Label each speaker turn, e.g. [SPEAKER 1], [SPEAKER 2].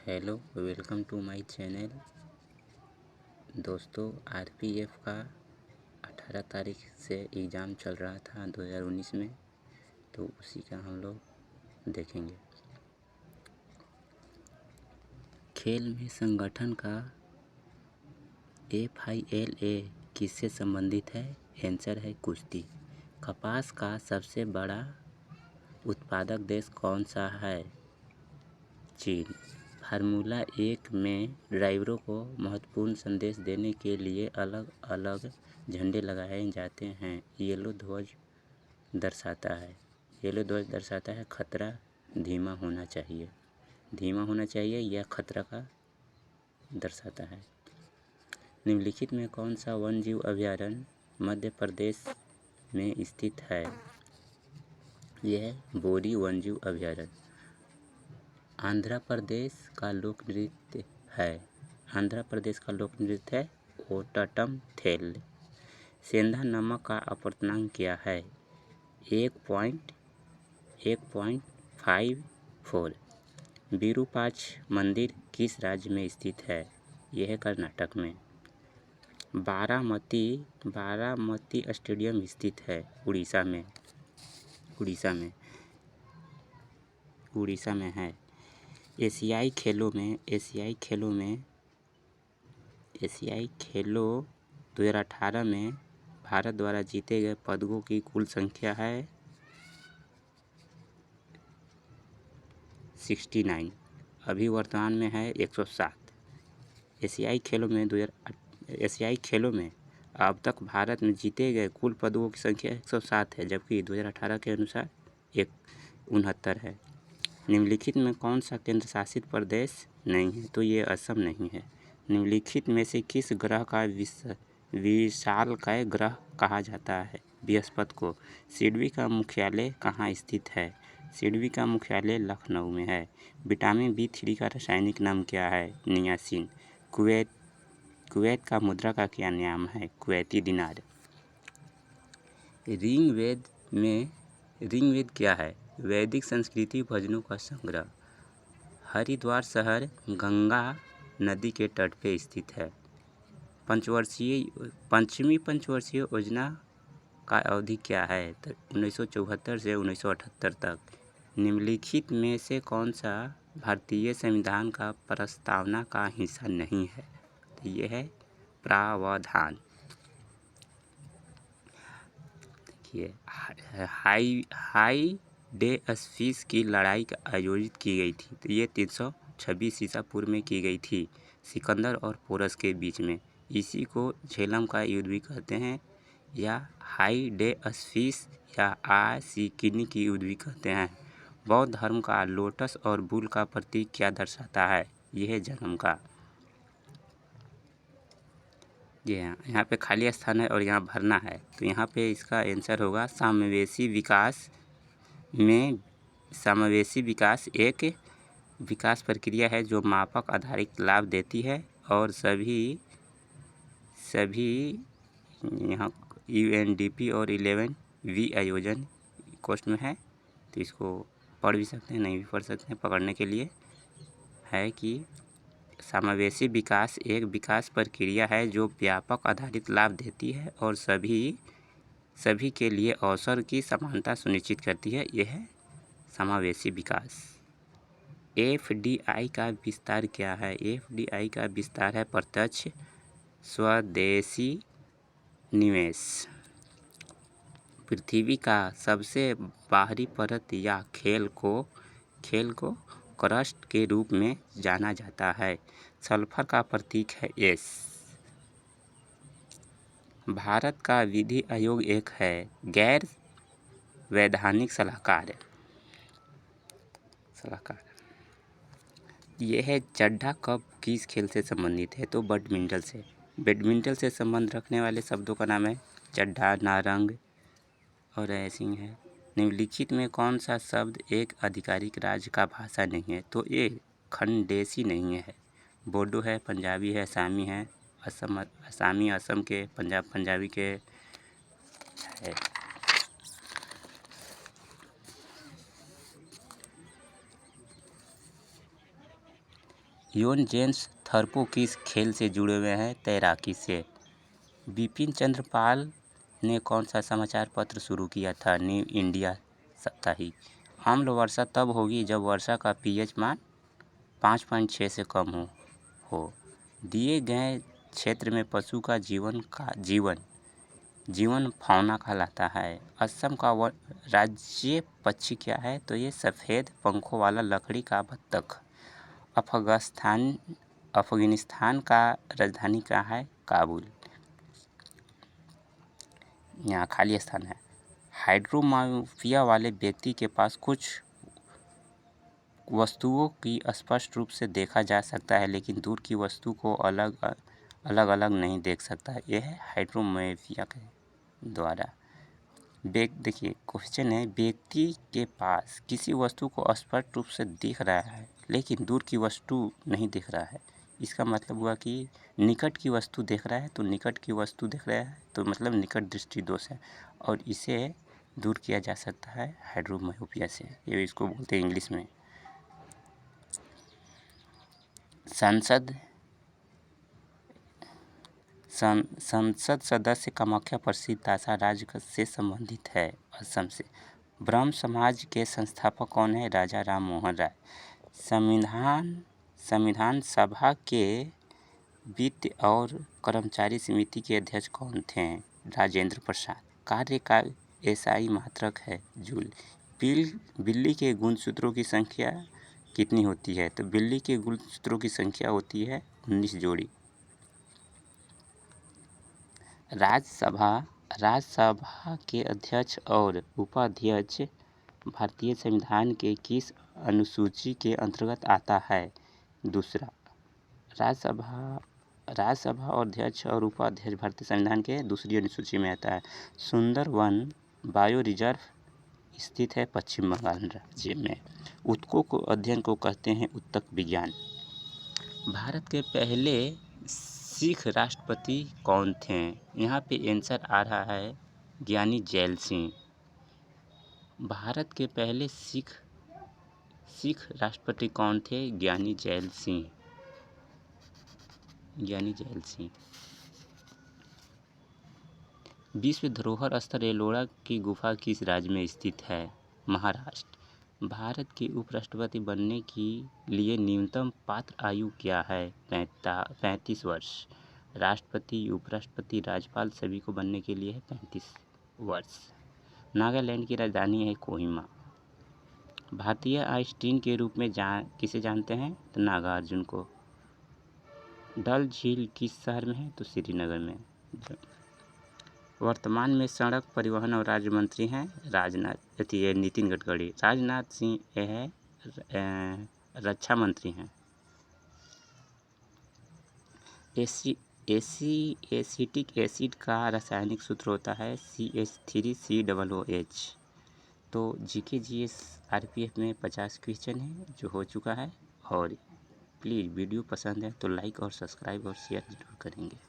[SPEAKER 1] Hello, welcome to my channel. दोस्तों, RPF का 18 तारीख से एग्ज़ाम चल रहा था 2019 में, तो उसी का हम लोग देखेंगे। खेल में संगठन का FILA किससे संबंधित है? आंसर है कुश्ती। कपास का सबसे बड़ा उत्पादक देश कौन सा है? चीन। फार्मूला 1 में ड्राइवरों को महत्वपूर्ण संदेश देने के लिए अलग अलग झंडे लगाए जाते हैं। येलो ध्वज दर्शाता है खतरा धीमा होना चाहिए यह खतरा का दर्शाता है। निम्नलिखित में कौन सा वन्यजीव अभयारण्य मध्य प्रदेश में स्थित है? यह बोरी वन्यजीव अभयारण्य। आंध्र प्रदेश का लोक नृत्य है ओटम थेल। सेंधा नमक का अपवर्तनांक क्या है? 1.54। विरूपाक्ष मंदिर किस राज्य में स्थित है? यह कर्नाटक में। बारामती स्टेडियम स्थित है उड़ीसा में है। एशियाई खेलों 2018 में भारत द्वारा जीते गए पदकों की कुल संख्या है 69। अभी वर्तमान में है 107। एशियाई खेलों में अब तक भारत में जीते गए कुल पदकों की संख्या 107 है, जबकि 2018 के अनुसार 69 है। निम्नलिखित में कौन सा केंद्र शासित प्रदेश नहीं है? तो ये असम नहीं है। निम्नलिखित में से किस ग्रह का विशालकाय ग्रह कहा जाता है? बृहस्पति को। सिडबी का मुख्यालय कहाँ स्थित है? सिडबी का मुख्यालय लखनऊ में है। विटामिन B3 का रासायनिक नाम क्या है? नियासिन। कुवैत का मुद्रा का क्या नाम है? कुवैती दिनार। ऋग्वेद क्या है? वैदिक संस्कृति भजनों का संग्रह। हरिद्वार शहर गंगा नदी के तट पे स्थित है। पंचमी पंचवर्षीय योजना का अवधि क्या है? 1974 से 1978 तक। निम्नलिखित में से कौन सा भारतीय संविधान का प्रस्तावना का हिस्सा नहीं है? तो ये है प्रावधान। देखिए, हाई डे स्फीस की लड़ाई आयोजित की गई थी, तो ये 326 ईसा पूर्व में की गई थी सिकंदर और पोरस के बीच में। इसी को झेलम का युद्ध भी कहते हैं, या हाई डे स्फीस या आशिकिनी की युद्ध भी कहते हैं। बौद्ध धर्म का लोटस और बुल का प्रतीक क्या दर्शाता है? यह है जन्म का। यहाँ पे खाली स्थान है और यहाँ भरना है, तो यहाँ पे इसका आंसर होगा समावेशी विकास एक विकास प्रक्रिया है जो मापक आधारित लाभ देती है और सभी यहाँ UNDP और 11V आयोजन कोष्ठ में है, तो इसको पढ़ भी सकते हैं, नहीं भी पढ़ सकते हैं। पकड़ने के लिए है कि समावेशी विकास एक विकास प्रक्रिया है जो व्यापक आधारित लाभ देती है और सभी के लिए अवसर की समानता सुनिश्चित करती है। यह है समावेशी विकास। FDI का विस्तार क्या है? FDI का विस्तार है प्रत्यक्ष स्वदेशी निवेश। पृथ्वी का सबसे बाहरी परत या खेल को क्रस्ट के रूप में जाना जाता है। सल्फर का प्रतीक है S। भारत का विधि आयोग एक है गैर वैधानिक सलाहकार। यह है चड्ढा कप किस खेल से संबंधित है? तो बैडमिंटन से संबंध रखने वाले शब्दों का नाम है चड्ढा, नारंग और ऐसी है। निम्नलिखित में कौन सा शब्द एक आधिकारिक राज्य का भाषा नहीं है? तो ये खंडेसी नहीं है। बोडो है, पंजाबी है, असमी है, असम के, पंजाबी के है। योन जेम्स थर्पो किस खेल से जुड़े हुए हैं? तैराकी से। बिपिन चंद्र पाल ने कौन सा समाचार पत्र शुरू किया था? न्यू इंडिया साप्ताहिक। अम्ल वर्षा तब होगी जब वर्षा का pH मान 5.6 से कम हो। दिए गए क्षेत्र में पशु का जीवन फौना कहलाता है। असम का राज्य पक्षी क्या है? तो ये सफ़ेद पंखों वाला लकड़ी का बत्तख। अफगानिस्तान का राजधानी क्या है? काबुल। यहाँ खाली स्थान है। हाइड्रोमायोपिया वाले व्यक्ति के पास कुछ वस्तुओं की स्पष्ट रूप से देखा जा सकता है लेकिन दूर की वस्तु को अलग अलग नहीं देख सकता। यह है हाइड्रोमायोपिया के द्वारा। देखिए क्वेश्चन है, व्यक्ति के पास किसी वस्तु को स्पष्ट रूप से दिख रहा है लेकिन दूर की वस्तु नहीं दिख रहा है। इसका मतलब हुआ कि निकट की वस्तु देख रहा है तो निकट की वस्तु देख रहा है तो मतलब निकट दृष्टि दोष है और इसे दूर किया जा सकता है हाइड्रोमायोपिया से। ये इसको बोलते हैं इंग्लिश में। संसद सदस्य कामाख्या प्रसिद्ध आशा राज्य से संबंधित है। असम से। ब्रह्म समाज के संस्थापक कौन है? राजा राम मोहन राय। संविधान सभा के वित्त और कर्मचारी समिति के अध्यक्ष कौन थे? राजेंद्र प्रसाद। कार्य का एसआई मात्रक है जूल। बिल्ली के गुणसूत्रों की संख्या कितनी होती है? तो बिल्ली के गुणसूत्रों की संख्या होती है 19 जोड़ी। राज्यसभा के अध्यक्ष और उपाध्यक्ष भारतीय संविधान के किस अनुसूची के अंतर्गत आता है? दूसरा। राज्यसभा और अध्यक्ष और उपाध्यक्ष भारतीय संविधान के दूसरी अनुसूची में आता है। सुंदरवन बायो रिजर्व स्थित है पश्चिम बंगाल राज्य में। ऊतकों को अध्ययन को कहते हैं ऊतक विज्ञान। भारत के पहले सिख राष्ट्रपति कौन थे? यहाँ पे आंसर आ रहा है ज्ञानी जैल सिंह। भारत के पहले सिख राष्ट्रपति कौन थे? ज्ञानी जैल सिंह। विश्व धरोहर स्थल एलोरा की गुफा किस राज्य में स्थित है? महाराष्ट्र। भारत के उपराष्ट्रपति बनने के लिए न्यूनतम पात्र आयु क्या है? 35 वर्ष। राष्ट्रपति, उपराष्ट्रपति, राज्यपाल सभी को बनने के लिए है 35 वर्ष। नागालैंड की राजधानी है कोहिमा। भारतीय आइंस्टीन के रूप में किसे जानते हैं? तो नागार्जुन को। डल झील किस शहर में है? तो श्रीनगर में। वर्तमान में सड़क परिवहन और राज्य मंत्री हैं नितिन गडकरी। राजनाथ सिंह रक्षा मंत्री हैं। एसिटिक एसिड का रासायनिक सूत्र होता है CH3COOH। तो जीके जीएस आरपीएफ में 50 क्वेश्चन है जो हो चुका है। और प्लीज़ वीडियो पसंद है तो लाइक और सब्सक्राइब और शेयर जरूर करेंगे।